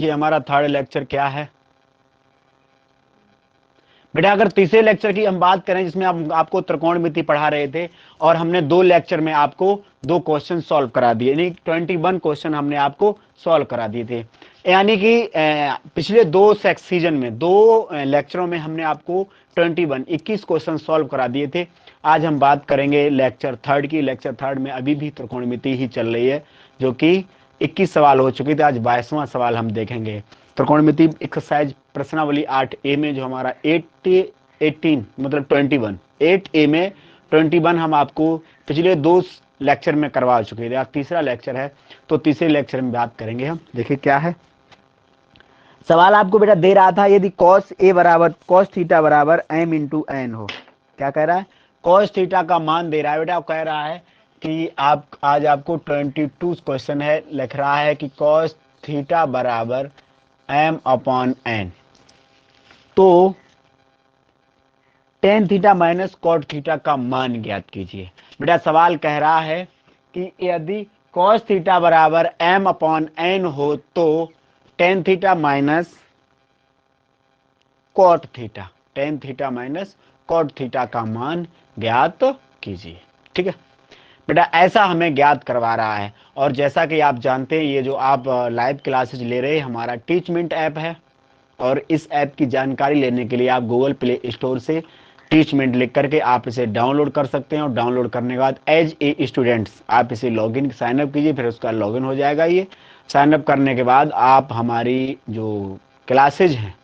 ये हमारा third lecture क्या है बेटा? अगर तीसरे लेक्चर की हम बात करें जिसमें हम आपको त्रिकोणमिति पढ़ा रहे थे और हमने 2 लेक्चर में आपको 2 क्वेश्चन सॉल्व करा दिए, यानी 21 क्वेश्चन हमने आपको सॉल्व करा दिए थे। यानी कि पिछले 2 सीजन में 2 लेक्चरों में हमने आपको 21 क्वेश्चन सॉल्व करा दिए थे। आज हम बात करेंगे लेक्चर थर्ड की। लेक्चर थर्ड में अभी भी त्रिकोणमिति ही चल रही है, जो कि 21 सवाल हो चुके थे। आज 22वां सवाल हम देखेंगे। त्रिकोणमिति एक्सरसाइज प्रश्नावली 8A में जो हमारा 18 मतलब 21 8A में 21 हम आपको पिछले 2 लेक्चर में करवा चुके थे। आज तीसरा लेक्चर है, तो तीसरे लेक्चर में बात करेंगे हम। देखिए क्या है सवाल। आपको बेटा दे रहा था यदि cos थीटा बराबर m इंटू एन हो। क्या कह रहा है? cos थीटा का मान दे रहा है बेटा। कह रहा है कि आप आज आपको 22 क्वेश्चन है, लिख रहा है कि cos थीटा बराबर m अपॉन एन, तो tan theta minus cot theta का मान ज्ञात कीजिए। बेटा सवाल कह रहा है कि यदि cos थीटा बराबर m अपॉन एन हो तो tan theta minus cot theta, tan theta minus cot theta का मान ज्ञात कीजिए। ठीक है बेटा, ऐसा हमें ज्ञात करवा रहा है। और जैसा कि आप जानते हैं, ये जो आप लाइव क्लासेज ले रहे हैं हमारा टीचमेंट ऐप है, और इस ऐप की जानकारी लेने के लिए आप गूगल प्ले स्टोर से टीचमेंट लिख करके आप इसे डाउनलोड कर सकते हैं। और डाउनलोड करने के बाद एज ए स्टूडेंट्स आप इसे लॉगिन साइनअप कीजिए, फिर उसका लॉगिन हो जाएगा। ये साइनअप करने के बाद आप हमारी जो क्लासेज हैं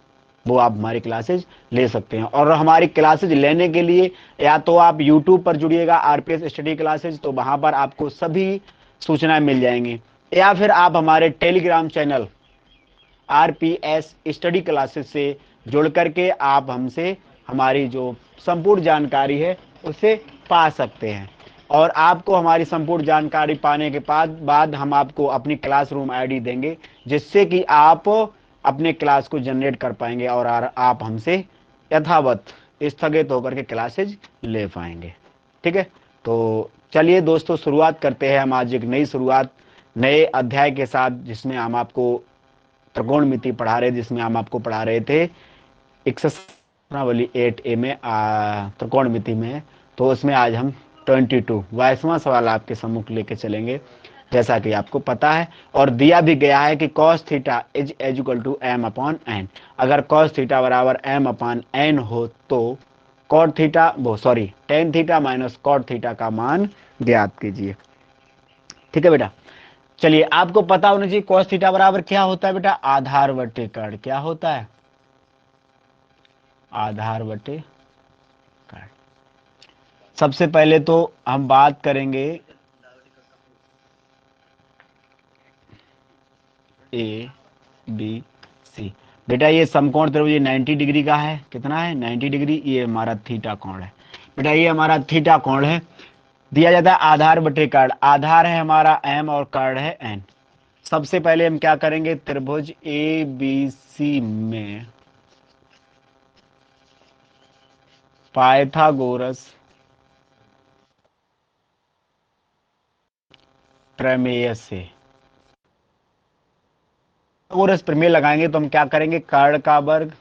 वो आप हमारी क्लासेज ले सकते हैं। और हमारी क्लासेज लेने के लिए या तो आप यूट्यूब पर जुड़िएगा आरपीएस स्टडी क्लासेज, तो वहां पर आपको सभी सूचनाएं मिल जाएंगी, या फिर आप हमारे Telegram channel RPS study classes से जुड़ करके आप हमसे हमारी जो संपूर्ण जानकारी है उसे पा सकते हैं। और आपको हमारी संपूर्ण जानकारी पाने के बाद हम आपको अपनी क्लासरूम आईडी देंगे, जिससे कि आप अपने क्लास को जनरेट कर पाएंगे और आप हमसे यथावत स्थगित होकर के क्लासेज ले पाएंगे। ठीक है, तो चलिए दोस्तों शुरुआत करते हैं हम आज एक नई शुरुआत नए अध्याय के साथ, जिसमें हम आपको त्रिकोणमिति पढ़ा रहे, जिसमें हम आपको पढ़ा रहे थे प्रश्नावली 8A में त्रिकोणमिति में। तो उसमें आज हम 22वां सवाल आपके सम्मुख लेके चलेंगे, जैसा कि आपको पता है और दिया भी गया है कि cos theta is equal to m upon N. अगर cos थीटा बराबर m अपॉन एन हो तो cot theta tan theta minus cot theta का मान ज्ञात कीजिए। ठीक है बेटा, चलिए आपको पता होना चाहिए cos थीटा बराबर क्या होता है बेटा? आधार बटे कर्ण। क्या होता है? आधार बटे कर्ण। सबसे पहले तो हम बात करेंगे ए बी सी। बेटा ये समकोण त्रिभुज 90 डिग्री का है। कितना है? 90 डिग्री। ये हमारा थीटा कोण है बेटा, ये हमारा थीटा कोण है। दिया जाता है आधार बटे कर्ण। आधार है हमारा m और कर्ण है n। सबसे पहले हम क्या करेंगे? त्रिभुज ए बी सी में पाइथागोरस प्रमेय से पाइथागोरस प्रमेय लगाएंगे तो हम क्या करेंगे? कर्ण का वर्ग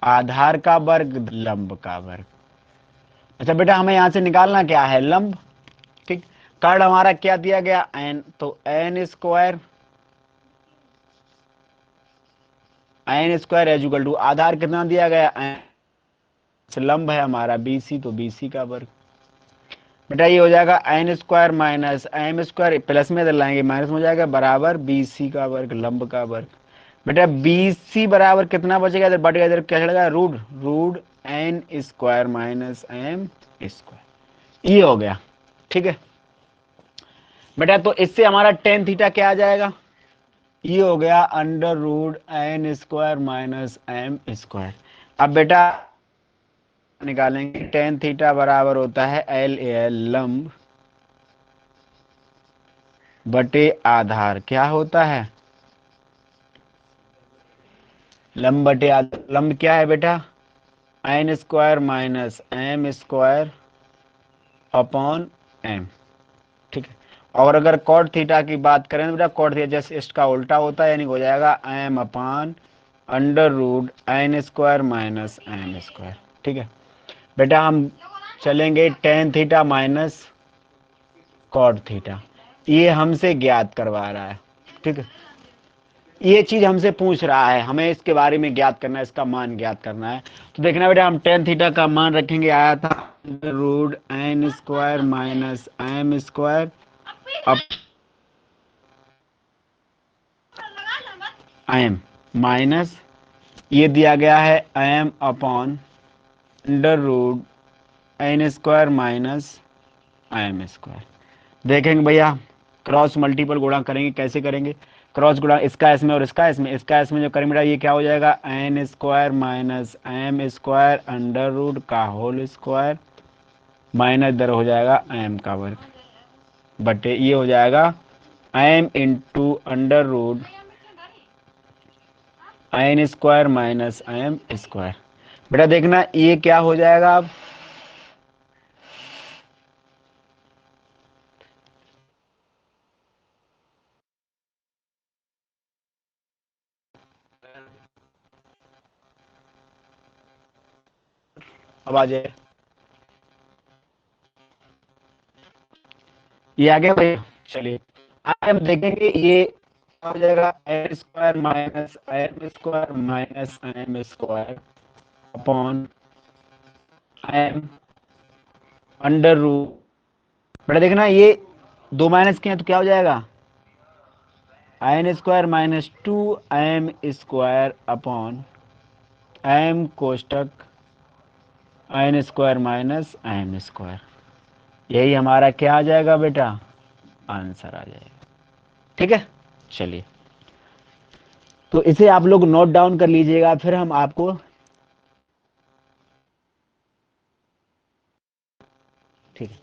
आधार का वर्ग लंब का वर्ग। अच्छा बेटा, हमें यहां से निकालना क्या है? लंब। ठीक, कर्ण हमारा क्या दिया गया? n, तो n square is equal to आधार कितना दिया गया? लंब है हमारा BC, तो BC का वर्ग। बेटा ये हो जाएगा n square minus m square, plus में इधर लाएंगे माइनस में हो जाएगा, बराबर BC का वर्ग, लंब का वर्ग। बेटा BC बराबर कितना बचेगा? इधर बढ़ गया, इधर क्या चलेगा? Root n square minus m square, ये हो गया। ठीक है बेटा, तो इससे हमारा टेन थीटा क्या आ जाएगा? ये हो गया under root n square minus m square. अब बेटा निकालेंगे, टेन थीटा बराबर होता है LAL लंब बटे आधार। क्या होता है? लंब बटे आधार। लंब क्या है बेटा? n square minus m square upon M, ठीक है। और अगर कॉट थीटा की बात करें तो बेटा कॉट थीटा जैसे इसका उल्टा होता है, यानी हो जाएगा M upon under root N square minus M square, ठीक है। बेटा हम चलेंगे tan theta minus cot theta, ये हमसे ज्ञात करवा रहा है, ठीक है। ये चीज हमसे पूछ रहा है, हमें इसके बारे में ज्ञात करना है, इसका मान ज्ञात करना है। तो देखना बेटा हम टेन थीटा का मान रखेंगे, आया था root N square minus M square अब एम माइनस ये दिया गया है M upon under root N square minus M square. देखेंगे भैया क्रॉस मल्टीपल गुणा करेंगे, कैसे करेंगे क्रॉस गुणा, इसका इसमें और इसका इसमें जो करेंगे ये क्या हो जाएगा N square minus M square under root का होल स्क्वायर माइनस इधर हो जाएगा एम का वर्ग बटे ये हो जाएगा M into under root N square minus M square. बेटा देखना ये क्या हो जाएगा, अब आ जाए ये आ गया भैया। चलिए आगे हम देखेंगे ये हो जाएगा N square minus M square minus M square upon M under root. बेटा देखना ये दो माइनस किया तो क्या हो जाएगा N square minus two M square upon M कोष्टक N square minus M square. यही हमारा क्या आ जाएगा बेटा आंसर आ जाएगा, ठीक है। चलिए तो इसे आप लोग नोट डाउन कर लीजिएगा, फिर हम आपको ठीक है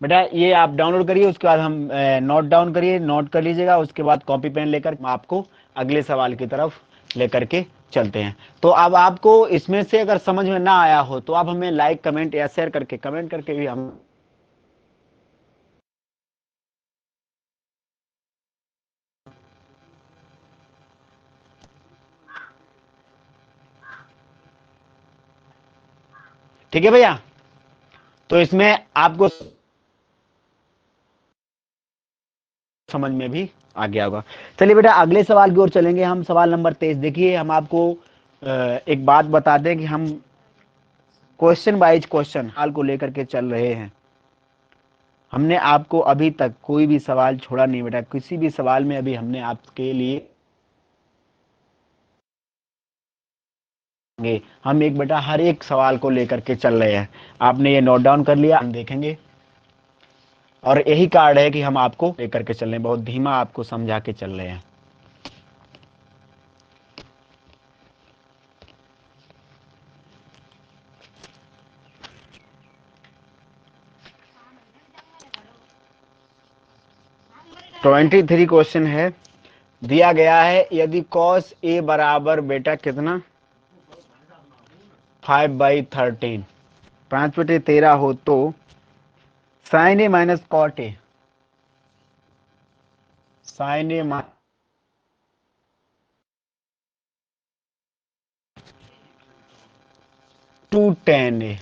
बेटा ये आप डाउनलोड करिए, उसके बाद हम नोट डाउन करिए, नोट कर लीजिएगा, उसके बाद कॉपी पेन लेकर हम आपको अगले सवाल की तरफ लेकर के चलते हैं। तो अब आपको इसमें से अगर समझ में ना आया हो तो आप हमें लाइक कमेंट या शेयर करके कमेंट करके भी हम ठीक है भैया। तो इसमें आपको समझ में भी आ गया होगा। चलिए बेटा अगले सवाल की ओर चलेंगे हम, सवाल नंबर 23। देखिए हम आपको एक बात बता दें कि हम क्वेश्चन वाइज क्वेश्चन हाल को लेकर के चल रहे हैं। हमने आपको अभी तक कोई भी सवाल छोड़ा नहीं बेटा, किसी भी सवाल में अभी हमने आपके लिए हम एक बेटा हर एक सवाल को लेकर के चल रहे हैं। आपने ये नोट डाउन कर लिया, हम देखेंगे और यही कार्ड है कि हम आपको लेकर के चल रहे हैं, बहुत धीमा आपको समझा के चल रहे हैं। ट्वेंटी थ्री क्वेश्चन है, दिया गया है यदि cos a बराबर बेटा कितना 5/13 5/13 हो तो sine A minus cot A sine A 2tan a,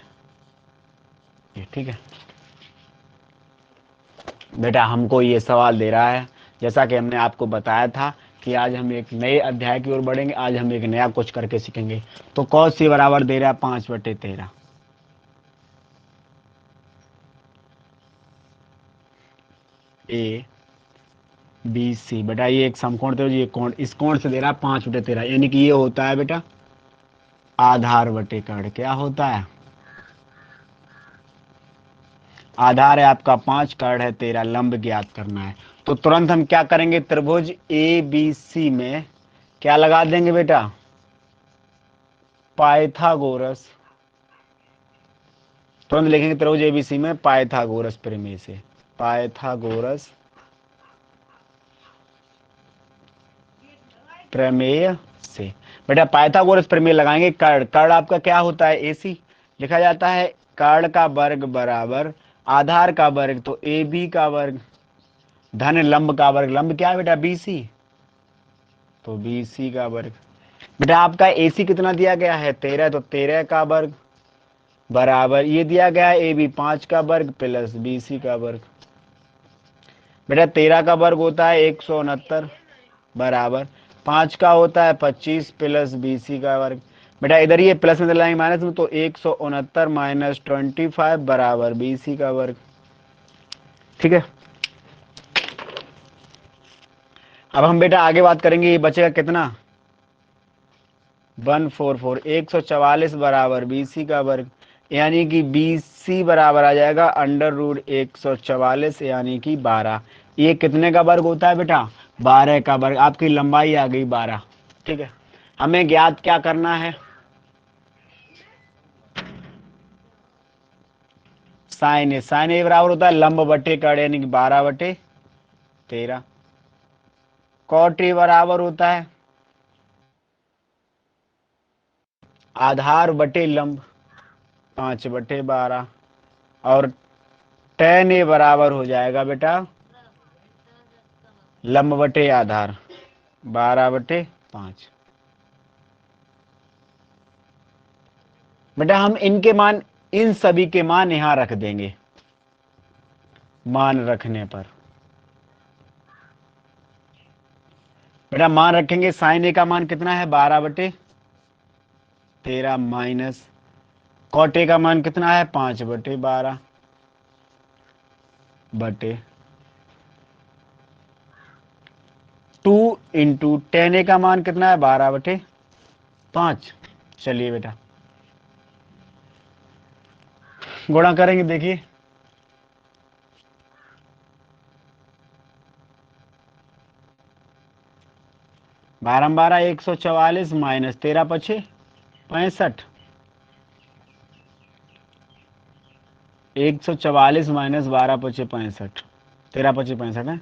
ठीक है बेटा। हमको ये सवाल दे रहा है, जैसा कि हमने आपको बताया था कि आज हम एक नए अध्याय की ओर बढ़ेंगे, आज हम एक नया कुछ करके सीखेंगे। तो cos c बराबर दे रहा है 5/13 ए बी सी। बेटा ये एक समकोण तो ये कोण, इस कोण से दे रहा है 5/13, यानी कि ये होता है बेटा आधार बटे कर्ण। क्या होता है आधार है आपका 5, कर्ण है 13, लंब ज्ञात करना है। तो तुरंत हम क्या करेंगे त्रिभुज ए बी सी में क्या लगा देंगे बेटा पाइथागोरस। तुरंत लिखेंगे त्रिभुज एबीसी में पाइथागोरस प्रमेय से, पाइथागोरस प्रमेय से। बेटा पाइथागोरस प्रमेय लगाएंगे। कर्ण, कर्ण आपका क्या होता है एसी, लिखा जाता है कर्ण का वर्ग बराबर आधार का वर्ग तो ए बी का वर्ग, धन लंब का वर्ग, लंब क्या है बेटा बी सी, तो बी सी का वर्ग। बेटा आपका ए सी कितना दिया गया है 13, तो 13 का वर्ग बराबर ये दिया गया है ए बी 5 का वर्ग प्लस बी सी का वर्ग। बेटा 13 का वर्ग होता है 169 बराबर 5 का होता है 25 प्लस बी सी का वर्ग। बेटा इधर ये प्लस में लाएंगे माइनस में, तो 169 माइनस 25 बराबर बी सी का वर्ग। ठीक है, अब हम बेटा आगे बात करेंगे, ये बचेगा कितना 144, 144 बराबर बी सी का वर्ग, यानी कि बी सी बराबर आ जाएगा अंडर रूट 144 यानी कि 12। ये कितने का वर्ग होता है बेटा 12 का वर्ग, आपकी लंबाई आ गई 12। ठीक है, हमें ज्ञात क्या करना है साइन ए, साइन ए बराबर होता है लंब बटे कड़ यानी कि 12/13। कॉट ए बराबर होता है आधार बटे लंब 5/12, और tan ए बराबर हो जाएगा बेटा लंब बटे आधार 12/5। बेटा हम इनके मान, इन सभी के मान यहां रख देंगे। मान रखने पर बेटा मान रखेंगे, साइन ए का मान कितना है 12/13 माइनस कॉट ए का मान कितना है 5/12 बटे 2 इंटू टेन ए का मान कितना है 12/5। चलिए बेटा गुणा करेंगे, देखिए 12 144 माइनस 13×5 = 144 माइनस 12×5 13×5 है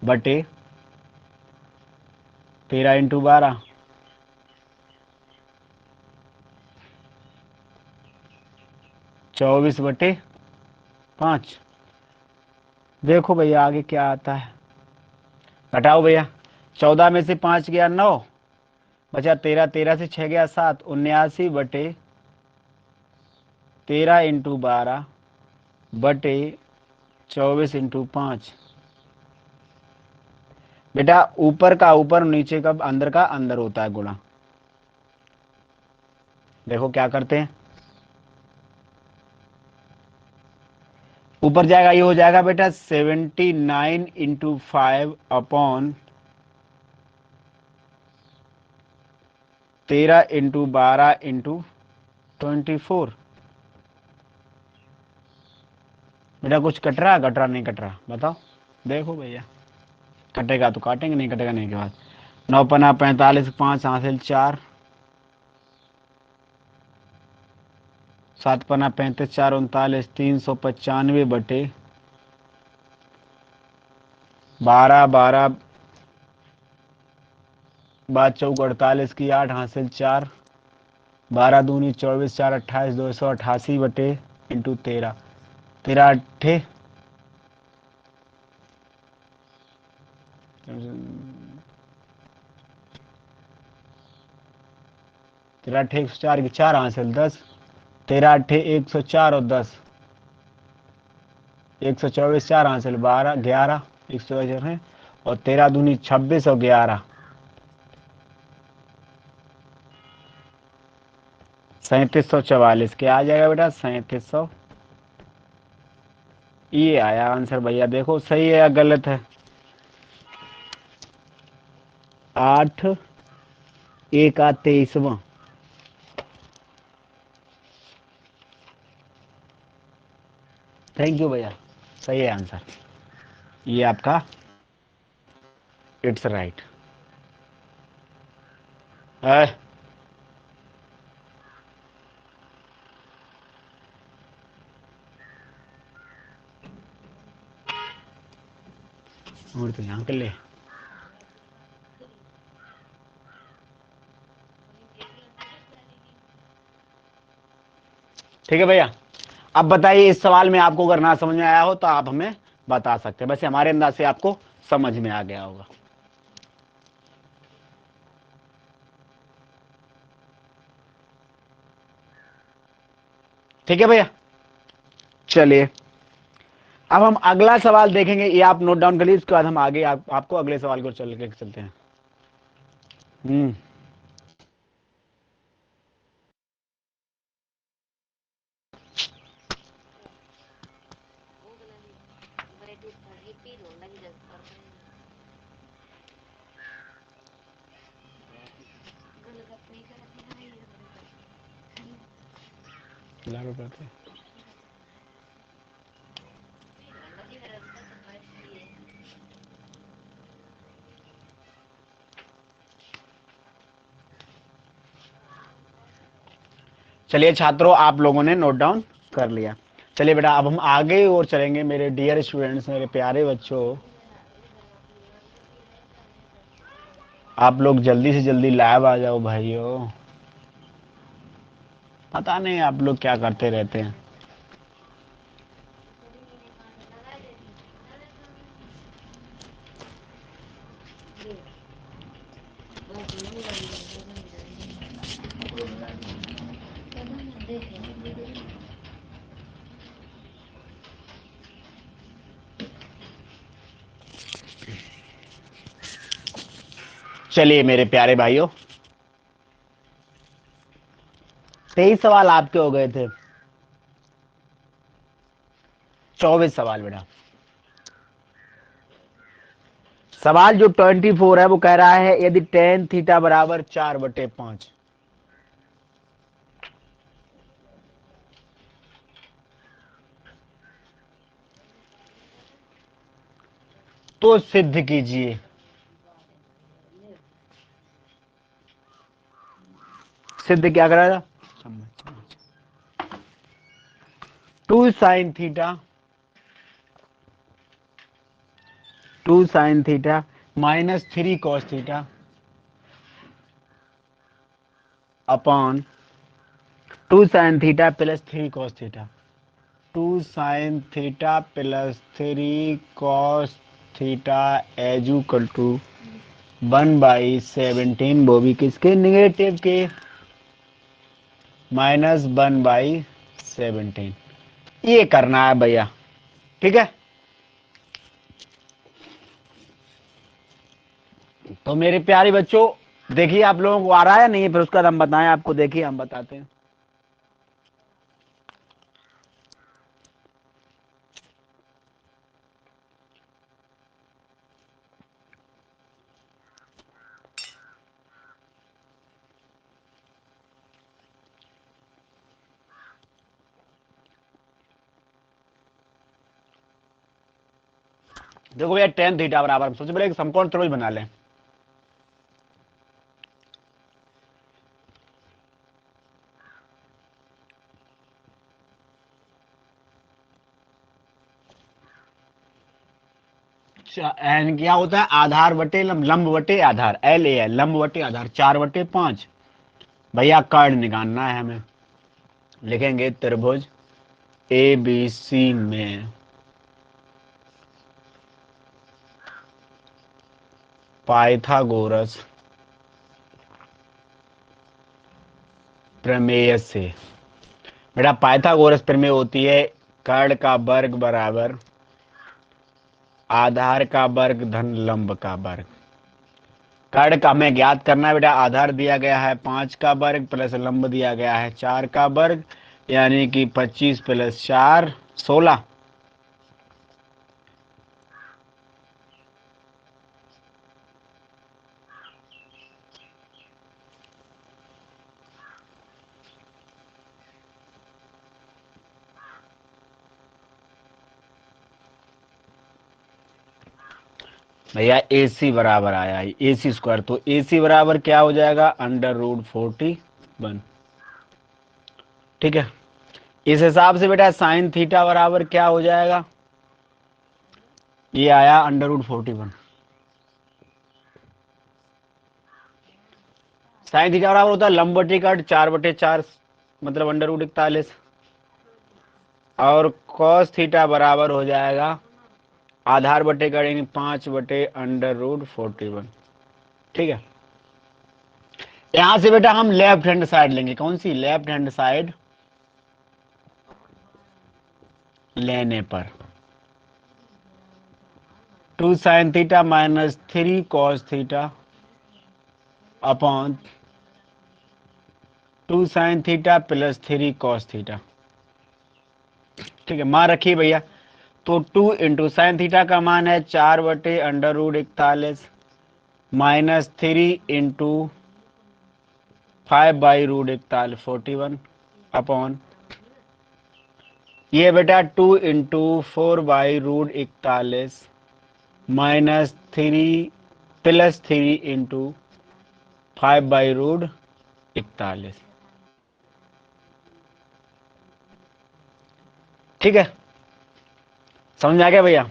बटे 13 × 12 24/5। देखो भैया आगे क्या आता है, घटाओ भैया 14 में से 5 गया 9 बचा 13, 13 से 6 गया 7, 79/13 × 12 बटे 24 × 5। बेटा ऊपर का ऊपर नीचे का अंदर का अंदर होता है गुणा। देखो क्या करते हैं, ऊपर जाएगा ये हो जाएगा बेटा 79/5/13 × 12 × 24। बेटा कुछ कट रहा नहीं कट रहा बताओ, देखो भैया कटेगा तो काटेंगे, नहीं कटेगा नहीं के बाद 9×5 = 45, 5 हासिल 4, 7×5 = 4 39, 395/12 12 5×4 = 48 की 8 हासिल 4, 12 दूनी 24, 4 28, 288 बटे इंटू 13, 13 8 104 की 4 हासिल 10, 13 8 104 और 10 124, 4 हासिल 12 11 100 है, और 13 दूनी 26 और 11 3744। क्या आ जाएगा बेटा 3700। ये आया आंसर भैया, देखो सही है या गलत है। 8 1 23वां। थैंक यू भैया, सही है आंसर, ये आपका इट्स राइट है। और तो यहाँ कर ले, ठीक है भैया। अब बताइए इस सवाल में आपको अगर ना समझ में आया हो तो आप हमें बता सकते हैं, वैसे हमारे अंदाज से आपको समझ में आ गया होगा। ठीक है भैया, चलिए अब हम अगला सवाल देखेंगे, ये आप नोट डाउन कर लीजिए, उसके बाद हम आगे आपको अगले सवाल को चलते हैं। लागू करते हैं। चलिए छात्रों, आप लोगों ने नोट डाउन कर लिया। चलिए बेटा, अब हम आगे और चलेंगे मेरे डियर स्टूडेंट्स, मेरे प्यारे बच्चों। आप लोग जल्दी से जल्दी लाइव आ जाओ भाइयों, पता नहीं आप लोग क्या करते रहते हैं। चलिए मेरे प्यारे भाइयों, 23 सवाल आपके हो गए थे, 24 सवाल बेटा। सवाल जो 24 है वो कह रहा है यदि टेन थीटा बराबर 4/5 तो सिद्ध कीजिए। सिद्ध क्या करा था? 2 sin theta -3 cos theta upon 2 sin theta +3 cos theta. 2 sin theta +3 cos theta = 1/17, वो भी किसके? निगेटिव के, -1/17। ये करना है भैया, ठीक है। तो मेरे प्यारे बच्चों, देखिए आप लोगों को आ रहा है नहीं, फिर उसका हम बताएं आपको, देखिए हम बताते हैं। देखो भैया, टेन थीटा बराबर, सबसे पहले एक समकोण त्रिभुज बना लें। एन क्या होता है? आधार बटे लंब, लंब बटे आधार, LAL, लंब बटे आधार, 4/5। भैया कर्ण निकालना है हमें। लिखेंगे त्रिभुज ABC में पाइथागोरस प्रमेय से। बेटा पाइथागोरस प्रमेय होती है कर्ण का वर्ग बराबर आधार का वर्ग धन लंब का वर्ग। कर्ण का हमें ज्ञात करना है बेटा, आधार दिया गया है 5 का वर्ग प्लस लंब दिया गया है 4 का वर्ग, यानी कि 25 + 4 16। भैया AC बराबर आया है AC², तो AC बराबर क्या हो जाएगा? √41। ठीक है, इस हिसाब से बेटा साइन थीटा बराबर क्या हो जाएगा? ये आया √41। साइन थीटा बराबर होता है लंब बटे कट 4/4, मतलब √41। और कॉस थीटा बराबर हो जाएगा आधार बटे करेंगे 5/√41। ठीक है, यहां से बेटा हम लेफ्ट हैंड साइड लेंगे। कौन सी? लेफ्ट हैंड साइड लेने पर 2 sin theta minus 3 cos theta upon 2 sin theta plus 3 cos theta. ठीक है, मान रखिए भैया। तो 2 इंटू साइन थीटा का मान है 4/√41 माइनस 3 इंटू 5/√41 41 अपॉन ये बेटा 2 इंटू 4/√41 माइनस 3 प्लस 3 इंटू 5/√41। ठीक है, समझ आ गया भैया?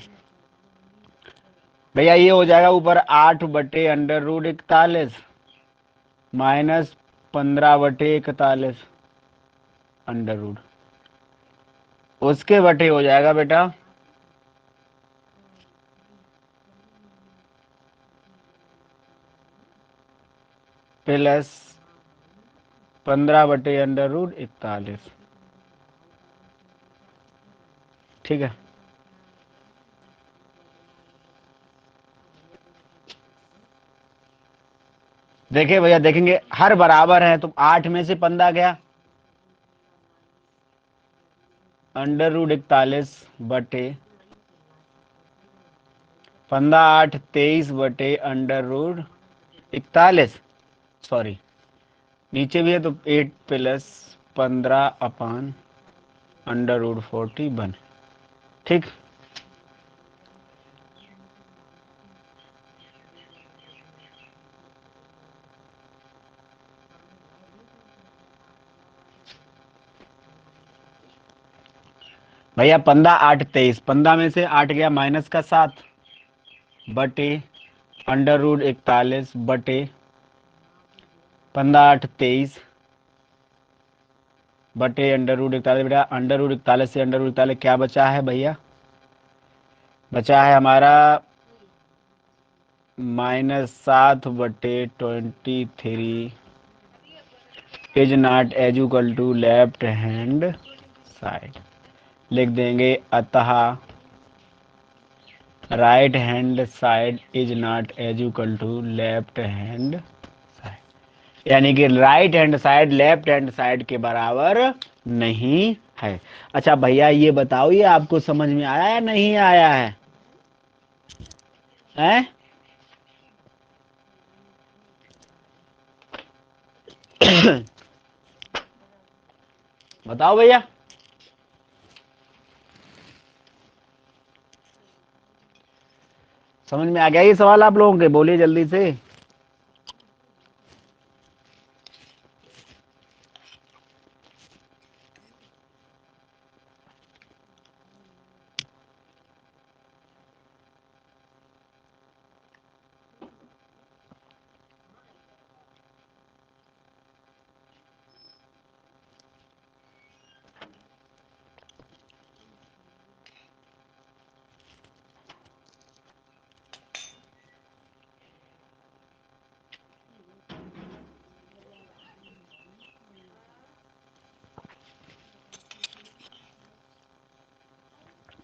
भैया ये हो जाएगा ऊपर 8/√41 माइनस 15/41 अंडर रूट, उसके बटे हो जाएगा बेटा प्लस 15/√41। ठीक है, देखिए भैया, देखेंगे हर बराबर है तो 8 में से 15 गया, √41 बटे 15 8 23 बटे √41। सॉरी, नीचे भी है तो 8 प्लस 15 अपान √41। ठीक, भैया 15 8 23, 15 में से 8 गया माइनस का 7 बटे √41 बटे 15 8 23 बटे √41। बेटा √41 से √41 क्या बचा है भैया? बचा है हमारा -7/23 is not as equal to left hand side. लिख देंगे अतः right hand side is not as equal to left hand side, यानी कि right hand side left hand side के बराबर नहीं है। अच्छा भैया ये बताओ, ये आपको समझ में आया या नहीं आया है? हैं? बताओ भैया। समझ में आ गया ये सवाल आप लोगों के? बोलिए जल्दी से।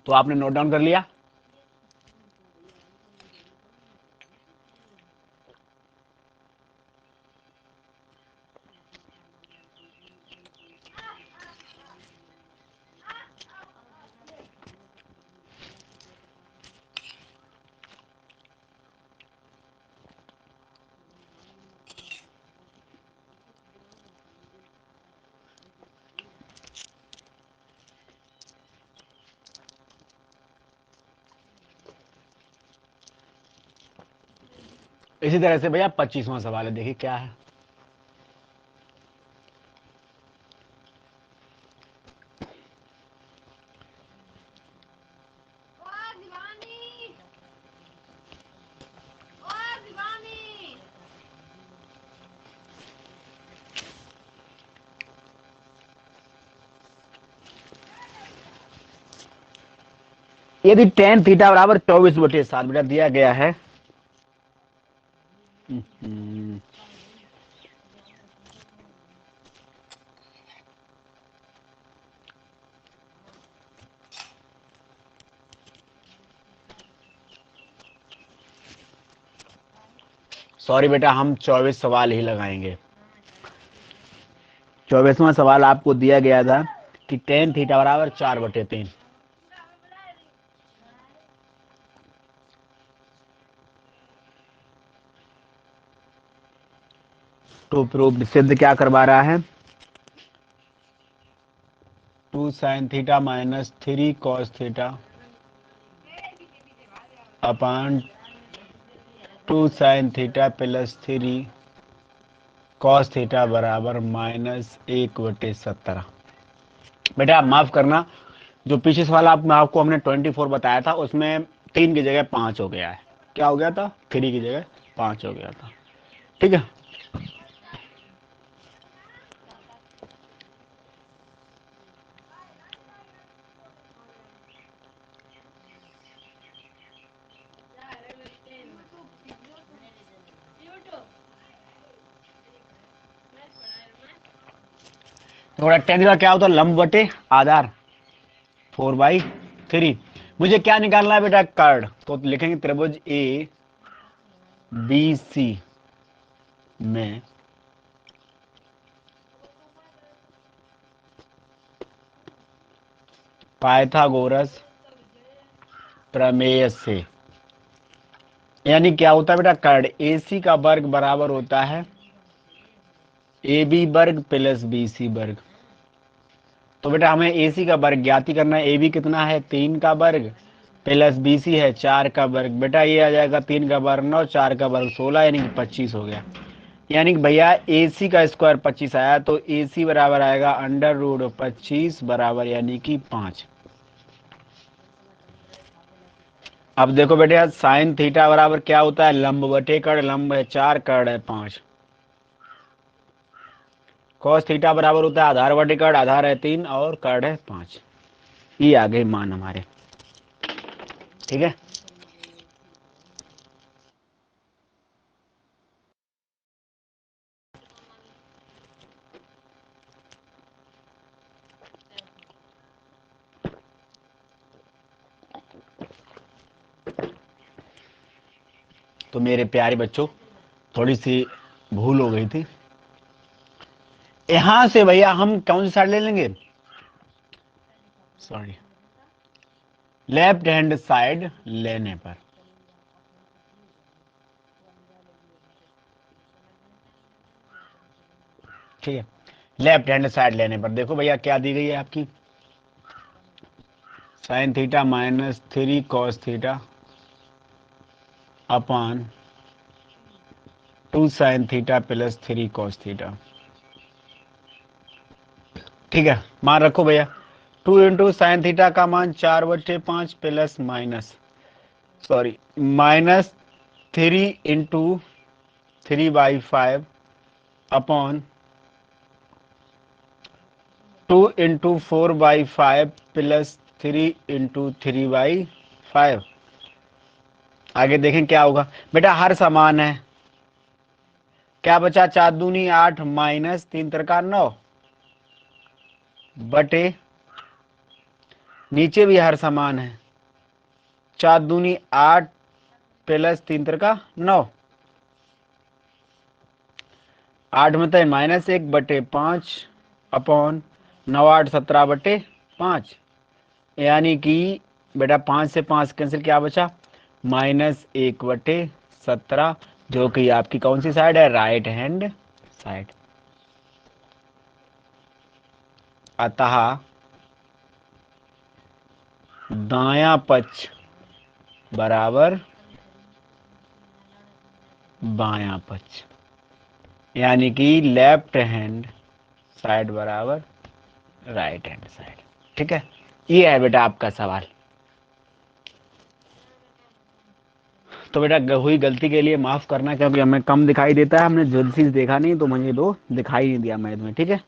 तो आपने नोट डाउन कर लिया? इसी तरह से भैया 25वां सवाल है, देखिए क्या है। यदि tan थीटा बराबर 24/7 बेटा दिया गया है, सॉरी बेटा, हम 24 सवाल ही लगाएंगे। 24वां सवाल आपको दिया गया था कि tan थीटा बराबर 4/3। टू प्रूफ सिद्ध क्या करवा रहा है, 2 sin theta minus 3 cos theta upon 2 sin theta plus 3 cos theta बराबर -1/17। बेटा आप माफ करना, जो पीछे सवाल आपको हमने 24 बताया था, उसमें 3 की जगह 5 हो गया है। क्या हो गया था? 3 की जगह 5 हो गया था। ठीक है, थोड़ा टेन का क्या होता है, लंब बटे आधार 4/3। मुझे क्या निकालना है बेटा, कर्ड। तो लिखेंगे त्रिभुज ए बी सी में पाइथागोरस प्रमेय से, यानी क्या होता है बेटा, कर्ड ए सी का वर्ग बराबर होता है ए बी वर्ग प्लस बी सी वर्ग। तो बेटा हमें ए सी का वर्ग ज्ञात ही करना है। ए बी कितना है, 3 का वर्ग प्लस बी सी है 4 का वर्ग। बेटा ये आ जाएगा 3 का वर्ग 9, 4 का वर्ग 16, यानी कि 25 हो गया। यानी कि भैया ए सी का स्क्वायर 25 आया, तो ए सी बराबर आएगा √25 बराबर यानी कि 5। अब देखो बेटे, साइन थीटा बराबर क्या होता है, लंब बटे कर्ण। लंब है 4, कर्ण है 5। कॉस थीटा बराबर होता है आधार बटे कर्ण। आधार है 3 और कर्ण है 5। ये आ गए मान हमारे। ठीक है, तो मेरे प्यारे बच्चों, थोड़ी सी भूल हो गई थी। यहां से भैया हम कौन सी साइड ले लेंगे, सॉरी, लेफ्ट हैंड साइड लेने पर। ठीक है, लेफ्ट हैंड साइड लेने पर देखो भैया क्या दी गई है आपकी, sign theta minus 3 cos theta upon 2 sign theta plus 3 cos theta. ठीक है, मान रखो भैया, 2 इंटू साइन थीटा का मान 4/5 plus minus, sorry, -3 into 3/5 upon 2 into 4/5 plus 3 into 3/5। आगे देखें क्या होगा बेटा, हर समान है। क्या बचा, 4 दूनी 8 माइनस 3 तिरका 9 बटे, नीचे भी हर समान है, 4 दूनी 8 प्लस 3 तिरका 9, 8 में तो -1/5 अपॉन 9 8 17/5, यानी कि बेटा 5 से 5 कैंसिल, क्या बचा, -1/17, जो कि आपकी कौन सी साइड है, राइट हैंड साइड। अतः दायां पक्ष बराबर बायां पक्ष, यानी कि लेफ्ट हैंड साइड बराबर राइट हैंड साइड। ठीक है, ये है बेटा आपका सवाल। तो बेटा हुई गलती के लिए माफ करना, क्योंकि हमें कम दिखाई देता है, हमने जल्द चीज देखा नहीं तो मुझे दो दिखाई नहीं दिया मैथ में। ठीक है,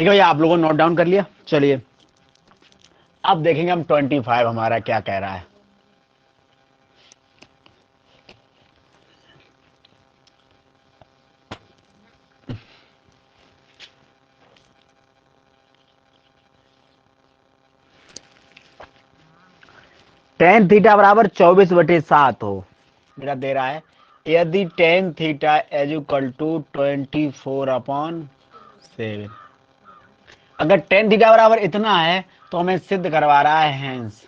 ठीक है भैया, आप लोगों ने नोट डाउन कर लिया। चलिए अब देखेंगे हम 25 हमारा क्या कह रहा है। टेन थीटा बराबर 24/7 हो, मेरा दे रहा है यदि tan theta is equal to 24/7, अगर टेन थीटा बराबर इतना है तो हमें सिद्ध करवा रहा है हैंस।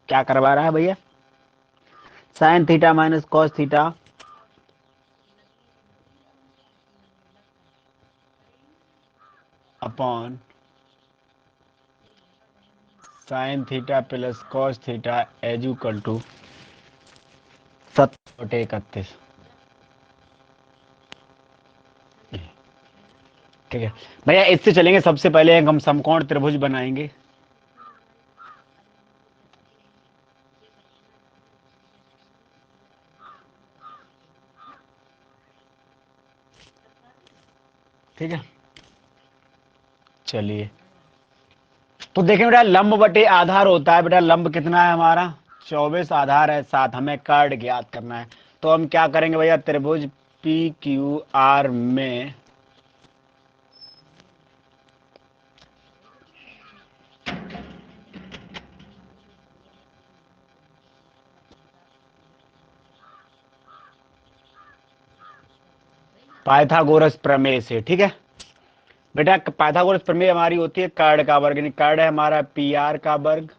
क्या करवा रहा है भैया? Sine theta minus cos theta upon sine theta plus cos theta is equal to 70/31। ठीक है भैया, इससे चलेंगे। सबसे पहले हम समकोण त्रिभुज बनाएंगे। ठीक है, चलिए तो देखें बेटा, लंब बटे आधार होता है। बेटा लंब कितना है हमारा? 24, आधार है 7, हमें कर्ड ज्ञात करना है। तो हम क्या करेंगे भैया? त्रिभुज पी क्यू आर में पाइथागोरस प्रमेय से, ठीक है बेटा, पाइथागोरस प्रमेय हमारी होती है कर्ड का वर्ग, यानी कर्ड है हमारा पी आर का वर्ग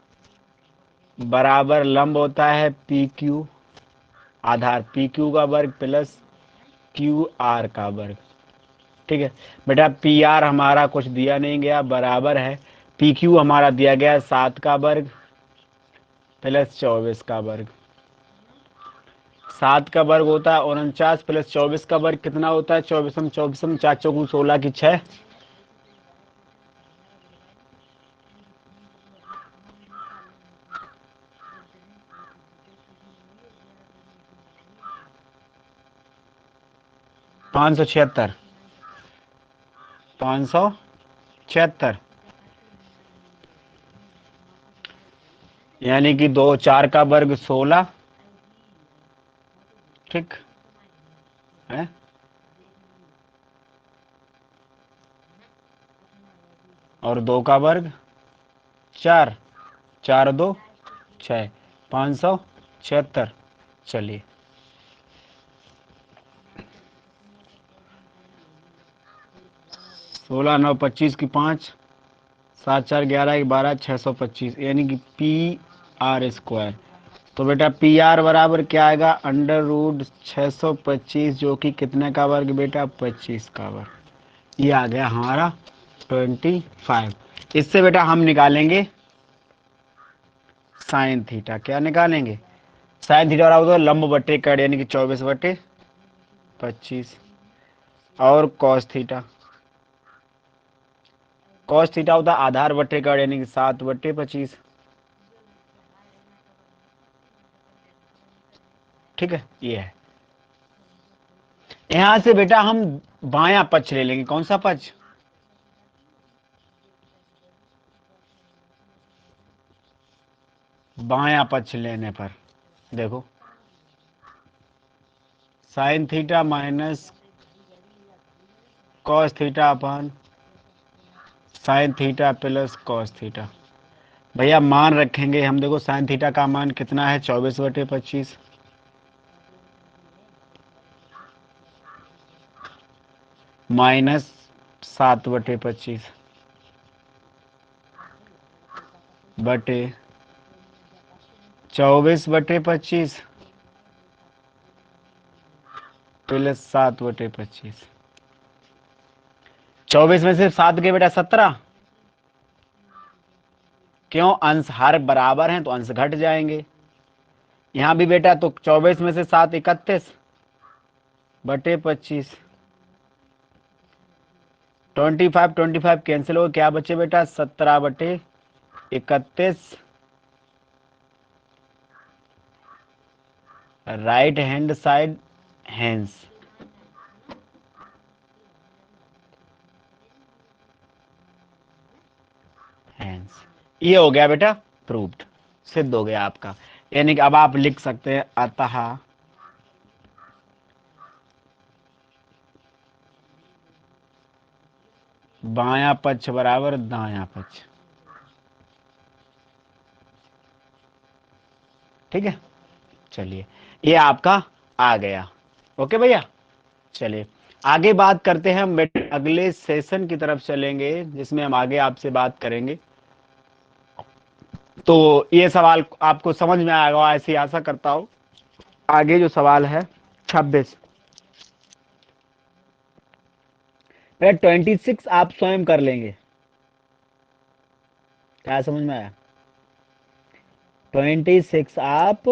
बराबर लंब होता है पी क्यू, आधार पी क्यू का वर्ग प्लस क्यू आर का वर्ग। ठीक है बेटा, पी आर हमारा कुछ दिया नहीं गया, बराबर है पी क्यू हमारा दिया गया 7 का वर्ग प्लस 24 का वर्ग। 7 का वर्ग होता है 49 प्लस 24 का वर्ग कितना होता है? 24 24 4 चौगुन 16 की 6, 576, 576, यानी कि 2 4 का वर्ग 16, ठीक है, और 2 का वर्ग 4, 4 2 6, 576। चलिए 16 9 25 की 5, 7 4 11 की 12, 625, यानी कि पी आर स्क्वायर। तो बेटा पी आर बराबर क्या आएगा? अंडर रूट 625, जो कि कितने का वर्ग बेटा? 25 का वर्ग। ये आ गया हमारा 25। इससे बेटा हम निकालेंगे साइन थीटा। क्या निकालेंगे? साइन थीटा बराबर होगा लंब बटे कड़, यानी कि 24/25, और कॉस थीटा, कॉस थीटा होता है आधार बटे कड़, यानी कि 7/25। ठीक है, ये है। यहां से बेटा हम बायां पक्ष ले लेंगे। कौन सा पक्ष? बायां पक्ष लेने पर देखो, sine theta minus cos theta upon sine theta plus cos theta. भैया मान रखेंगे हम, देखो साइन थीटा का मान कितना है? 24/25 माइनस 7/25 बटे 24/25 प्लस 7/25। 24 में से 7 के बेटा 17, क्यों? अंश हर बराबर हैं तो अंश घट जाएंगे। यहां भी बेटा तो 24 में से 7 31/25, 25 कैंसिल हो, क्या बचे बेटा? 17/31, right hand side hence. Hence. ये हो गया बेटा प्रूव्ड, सिद्ध हो गया आपका। यानी कि अब आप लिख सकते हैं अतः बायां पक्ष बराबर दायां पक्ष। ठीक है, चलिए ये आपका आ गया। ओके भैया, चलिए आगे बात करते हैं हम बेटा, अगले सेशन की तरफ चलेंगे जिसमें हम आगे आपसे बात करेंगे। तो ये सवाल आपको समझ में आएगा ऐसी आशा करता हूं। आगे जो सवाल है 26, 26 आप स्वयं कर लेंगे। क्या समझ में आया? 26 आप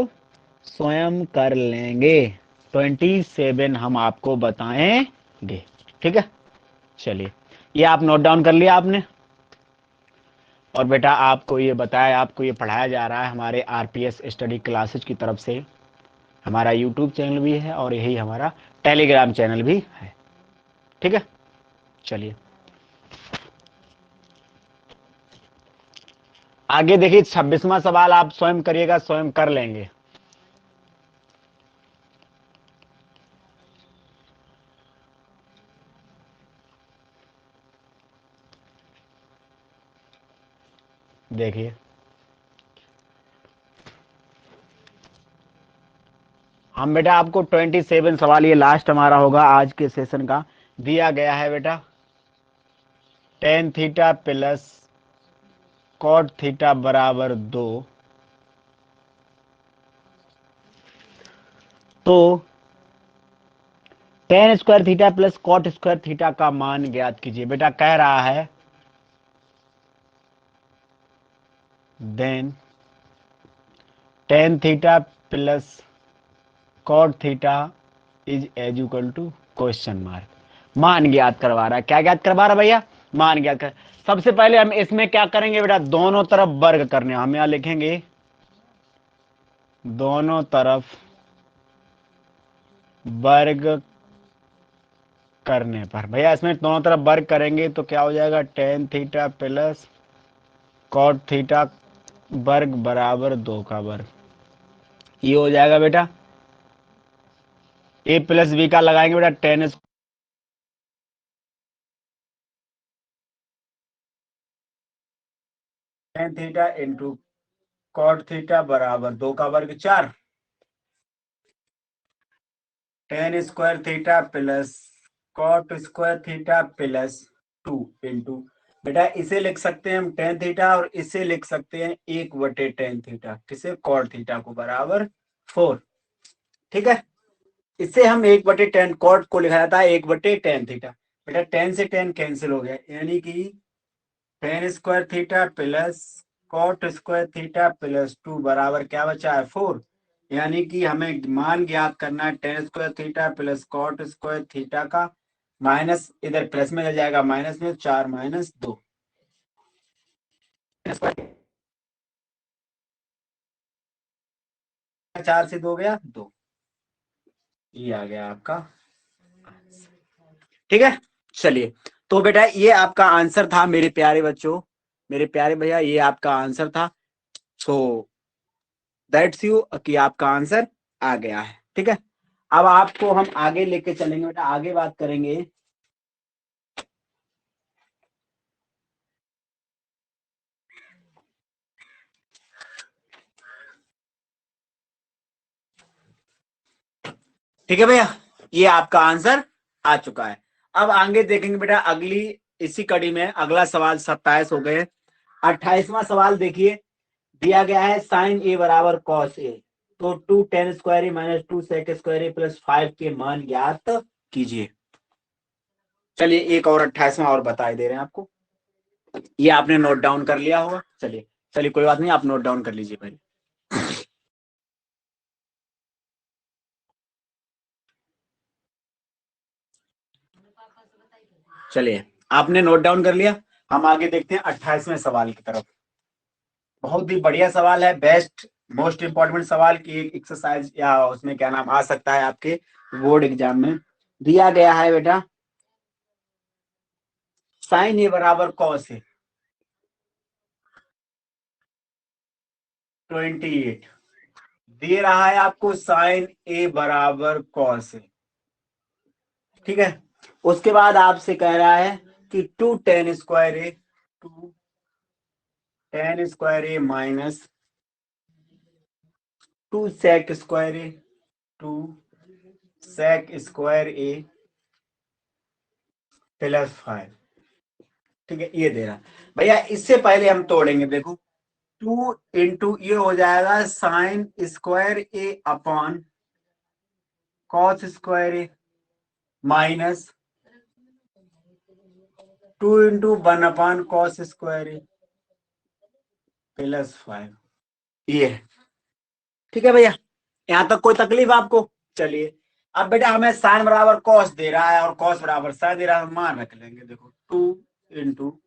स्वयं कर लेंगे, 27 हम आपको बताएंगे। ठीक है, चलिए ये आप नोट डाउन कर लिया आपने। और बेटा आपको ये बताया, आपको ये पढ़ाया जा रहा है हमारे आरपीएस स्टडी क्लासेज की तरफ से। हमारा यूट्यूब चैनल भी है और यही हमारा टेलीग्राम चैनल भी है। ठीक है, चलिए आगे देखिए 26वां सवाल आप स्वयं करिएगा, स्वयं कर लेंगे। देखिए हम बेटा आपको 27 सवाल, ये लास्ट हमारा होगा आज के सेशन का, दिया गया है बेटा। Tan theta plus cot theta बराबर 2, तो tan square theta plus cot square theta का मान ज्ञात कीजिए। बेटा कह रहा है then tan theta plus cot theta is as equal to question mark. मान ज्ञात करवा रहा है। क्या ज्ञात करवा रहा है भैया? मान ज्ञात कर। सबसे पहले हम इसमें क्या करेंगे बेटा, दोनों तरफ वर्ग करने। हम यहां लिखेंगे दोनों तरफ वर्ग करने पर। भैया इसमें दोनों तरफ वर्ग करेंगे तो क्या हो जाएगा, tan theta plus cot theta वर्ग बराबर 2 का वर्ग। ये हो जाएगा बेटा, ए प्लस बी का लगाएंगे बेटा, tan theta into cot theta बराबर 2 का वर्ग 4, tan square theta plus cot square theta plus 2 into, बेटा इसे लिख सकते हैं हम टेन थीटा और इसे लिख सकते हैं 1/tan थीटा, किसे, कॉट थीटा को बराबर 4। ठीक है, इससे हम 1/tan कॉट को लिखा जाता है 1/tan थीटा। बेटा टेन से टेन कैंसिल हो गया, यानी कि tan square theta plus cot square theta plus 2 बराबर क्या बचा है, 4। यानी कि हमें मान ज्ञात करना है tan square theta plus cot square theta का, माइनस इधर प्लस में आ जाएगा, माइनस में 4 माइनस 2, 4 से 2 गया 2, ये आ गया आपका। ठीक है, चलिए तो बेटा ये आपका आंसर था मेरे प्यारे बच्चों, मेरे प्यारे भैया, ये आपका आंसर था। सो दैट्स यू कि आपका आंसर आ गया है। ठीक है, अब आपको हम आगे लेके चलेंगे बेटा, आगे बात करेंगे। ठीक है भैया, ये आपका आंसर आ चुका है। अब आगे देखेंगे बेटा, अगली इसी कड़ी में अगला सवाल 27 हो गए। 28वां सवाल देखिए, दिया गया है साइन ए बराबर कॉस ए, तो 2 tan² माइनस 2 sec² प्लस 5 के मान ज्ञात कीजिए। चलिए एक और 28वां और बता दे रहे हैं आपको, ये आपने नोट डाउन कर लिया होगा। चलिए चलिए कोई बात नहीं, आप नोट डाउन कर लीजिए पहले। चलिए आपने नोट डाउन कर लिया, हम आगे देखते हैं 28वें सवाल की तरफ। बहुत ही बढ़िया सवाल है, बेस्ट मोस्ट इंपॉर्टेंट सवाल की एक एक्सरसाइज या उसमें क्या नाम आ सकता है आपके बोर्ड एग्जाम में। दिया गया है बेटा साइन ए बराबर कॉस ए, 28 दे रहा है आपको साइन ए बराबर कॉस ए, ठीक है। उसके बाद आपसे कह रहा है कि 2 tan square A, 2 tan square A minus 2 sec square A, 2 sec square A plus 5, ठीक है। ये दे रहा भैया, इससे पहले हम तोड़ेंगे, देखो 2 इंटू ये हो जाएगा sine square A upon cos square A minus 2 into 1 upon cos square A plus 5, ये है, ठीक है भैया। यहां तक कोई तकलीफ आपको? चलिए, अब बेटा हमें साइन बराबर कॉस दे रहा है और कॉस बराबर साइन दे रहा है, मान रख लेंगे। देखो 2 into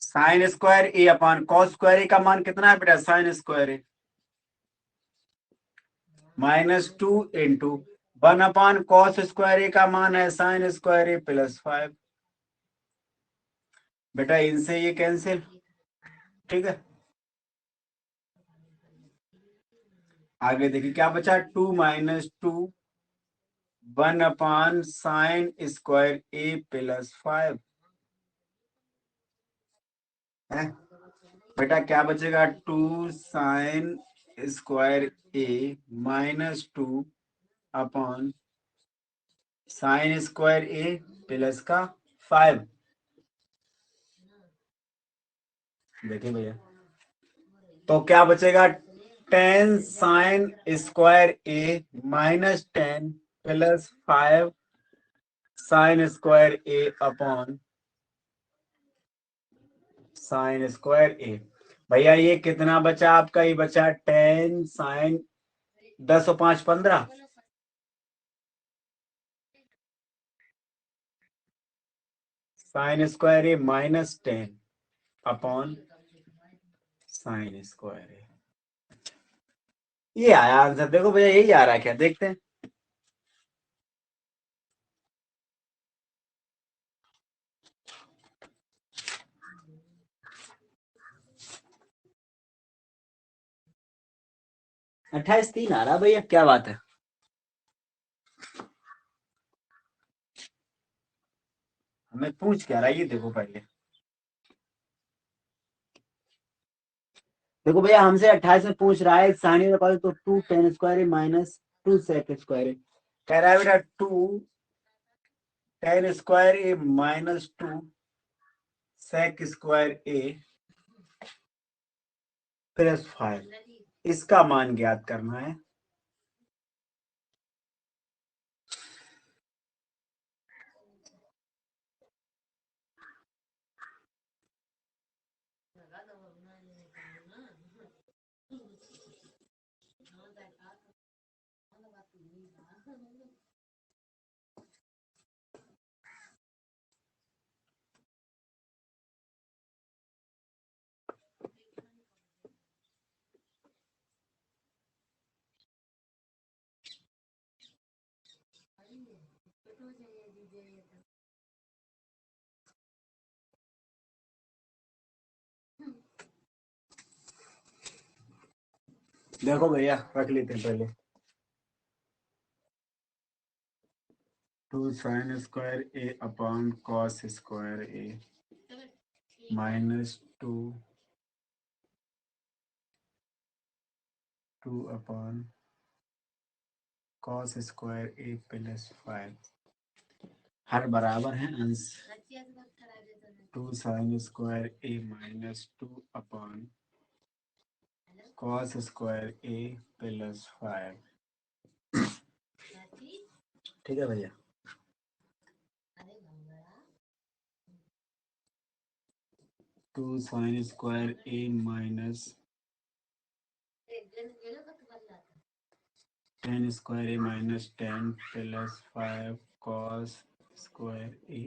sine square A upon cos square A का मान कितना है बेटा? Sine square A minus 2 into 1 upon cos square A का मान है साइन स्क्वायर ए प्लस 5। बेटा इनसे ये कैंसिल, ठीक है। आगे देखिए क्या बचा, 2 minus 2 1 upon sine square A plus 5 है। बेटा क्या बचेगा, 2 sine square A minus 2 upon sine square A plus का 5। देखिए भैया, तो क्या बचेगा, 10 sign square A minus 10 plus 5 sign square A upon sine square ए। भैया ये कितना बचा आपका? ये बचा 10 साइन 10 और 5 15 sign square A minus 10 upon sine square ए। ये आया आंसर, देखो भैया यही आ रहा है क्या, देखते हैं। अट्ठाईस 3 आ रहा भैया, क्या बात है। हमें पूछ क्या रहा है ये देखो पहले। देखो भैया हमसे 28 में पूछ रहा है साइन तो 2 tan square minus 2 sec square, कह रहा है बेटा 2 tan square A minus 2 sec square A plus 5, इसका मान ज्ञात करना है। देखो भैया रख लेते हैं पहले, 2 sine square A upon cos square A minus 2 upon cos square A plus 5, हर बराबर है अंश। 2 sine square A minus 2 upon cos square A plus 5, ठीक है भैया। Two sine square A minus 10 square A minus 10 plus 5 cos square A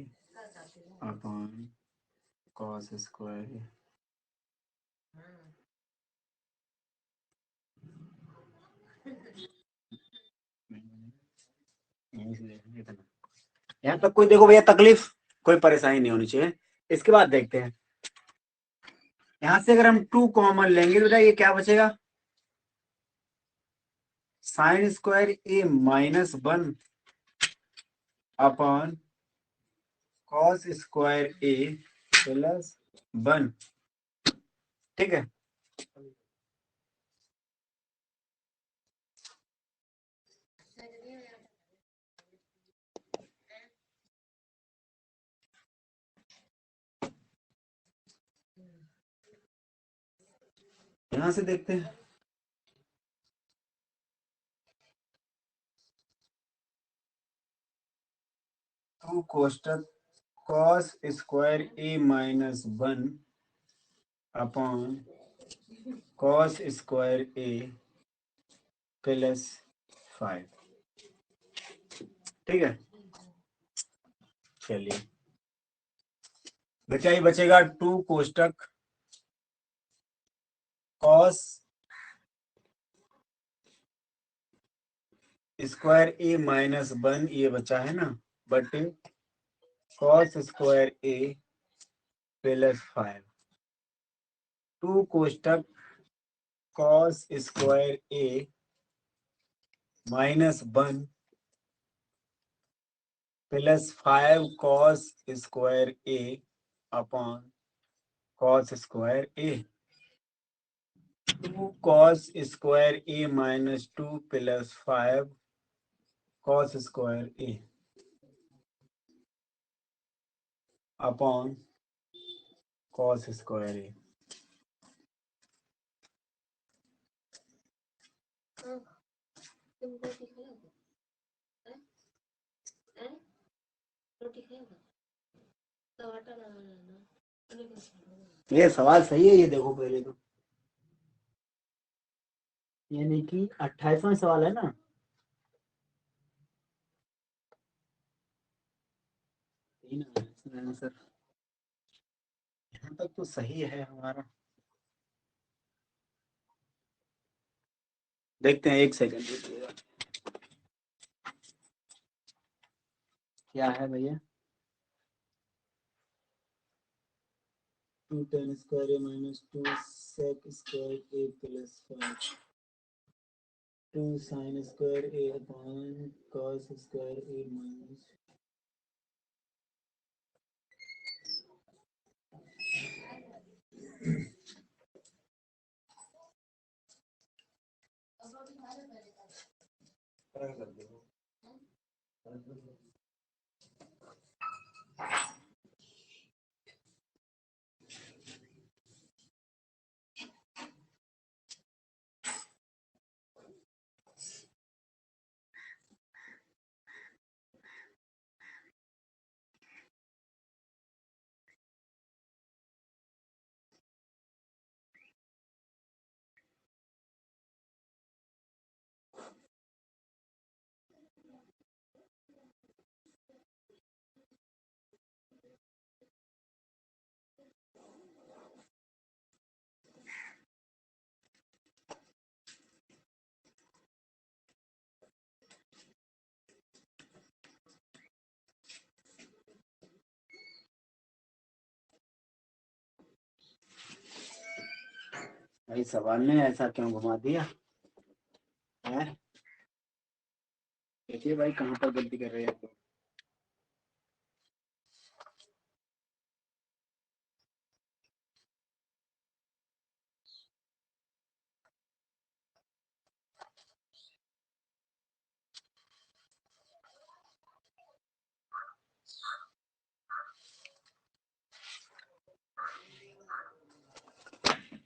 upon cos square A. यहाँ तक कोई देखो भैया तकलीफ, कोई परेशानी नहीं होनी चाहिए। इसके बाद देखते हैं यहां से अगर हम 2 कॉमन लेंगे तो बेटा ये क्या बचेगा, sine square A minus 1 upon cos square A plus 1। ठीक है, यहां से देखते हैं। टू कोष्टक cos square A minus 1 upon cos square A plus 5। ठीक है, चलिए बेटा ये बचेगा 2 कोष्टक कॉस स्क्वायर ए माइनस 1 ये बचा है ना, बटे कॉस स्क्वायर ए प्लस 5। 2 कोष्टक cos square A minus 1 plus 5 cos square A upon cos square A. 2 cos square A minus 2 plus 5 cos square A upon cos square ए। ये सवाल सही है, ये देखो पहले तो, यानी कि 28वां सवाल है ना। आंसर यहाँ तक तो सही है हमारा। देखते हैं, एक सेकंड देखिएगा क्या है भैया। 2 tan square A minus 2 sec square A plus 5 2 sin square A upon cos square A minus. भाई सवाल ने ऐसा क्यों घुमा दिया है? देखिए भाई कहाँ पर गलती कर रहे हैं आप लोग।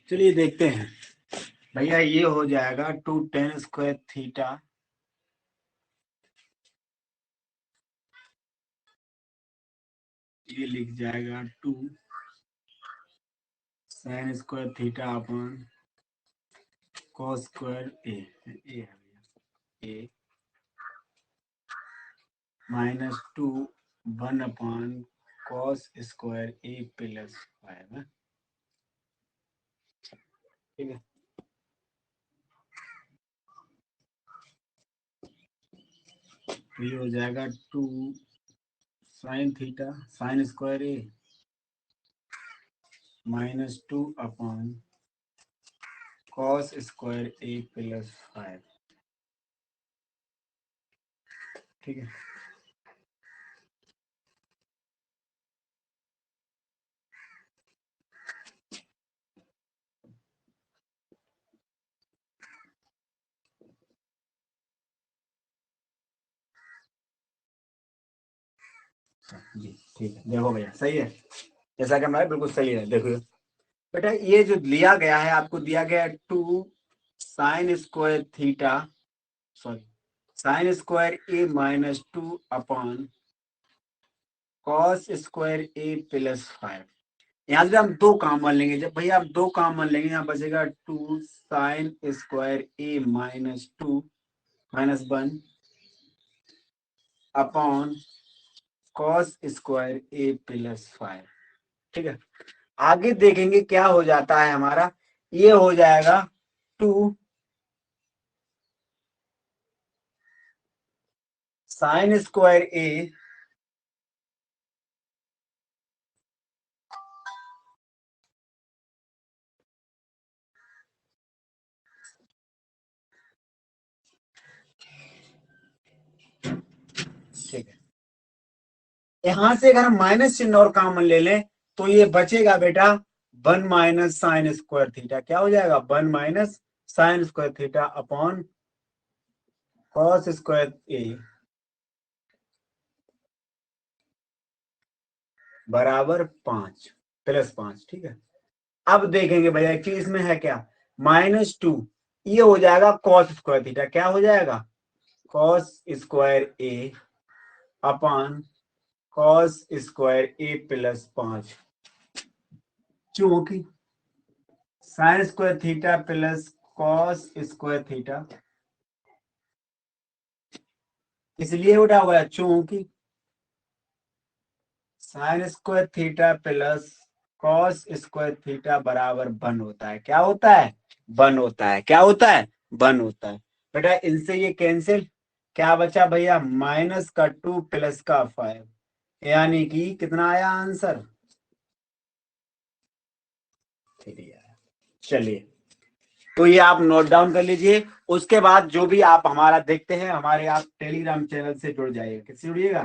चलिए देखते हैं भैया, ये हो जाएगा 2 tan स्क्वायर थीटा ये लिख जाएगा 2 sin square theta upon cos square A है भैया A minus 2 1 upon cos square A plus 5 है। ठीक है, ये हो जाएगा 2 sin theta sin square A -2 cos square a plus 5। ठीक है, जी ठीक है। देखो भैया सही है, जैसा कि हमारा बिल्कुल सही है। देखो बेटा, ये जो लिया गया है, आपको दिया गया है 2 sin square theta, sorry sin square a -2 cos square a plus 5। यहाँ से हम दो कॉमन लेंगे। जब भैया आप दो कॉमन लेंगे, यहाँ बचेगा 2 sin square a -2 -1 upon cos square a plus 5। ठीक है, आगे देखेंगे क्या हो जाता है हमारा। ये हो जाएगा 2 sin स्क्वायर a ठीक है, यहां से अगर हम माइनस चिन्ह और कॉमन ले लें तो ये बचेगा बेटा 1 - sin स्क्वायर थीटा। क्या हो जाएगा? 1 - sin square theta upon cos square a बराबर 5 प्लस 5। ठीक है, अब देखेंगे भैया एक्चुअली इसमें है क्या, -2, ये हो जाएगा cos स्क्वायर थीटा। क्या हो जाएगा? cos square a upon cos square a plus 5, चूंकि sine square theta plus cos square theta, इसलिए उठा हुआ है चूंकि sine square theta plus cos square theta बराबर 1 होता है। क्या होता है? 1 होता है। क्या होता है? 1 होता है। बेटा इनसे ये कैंसिल, क्या बचा भैया? -2 प्लस 5, यानी कि कितना आया आंसर? 3 आया। चलिए, तो ये आप नोट डाउन कर लीजिए। उसके बाद जो भी आप हमारा देखते हैं, हमारे आप टेलीग्राम चैनल से जुड़ जाइएगा। किससे जुड़िएगा?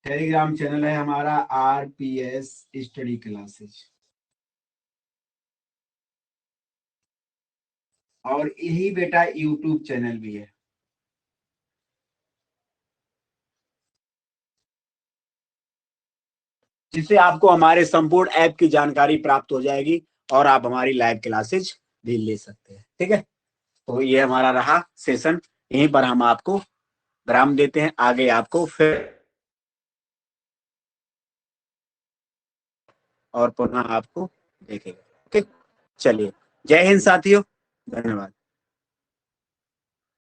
टेलीग्राम चैनल है हमारा RPS स्टडी क्लासेज, और यही बेटा यूट्यूब चैनल भी है, जिससे आपको हमारे संपूर्ण ऐप की जानकारी प्राप्त हो जाएगी और आप हमारी लाइव क्लासेज भी ले सकते हैं। ठीक है, तो ये हमारा रहा सेशन। यहीं पर हम आपको विराम देते हैं, आगे आपको फिर और पुनः आपको देखेंगे। ओके, चलिए, जय हिंद साथियों, धन्यवाद।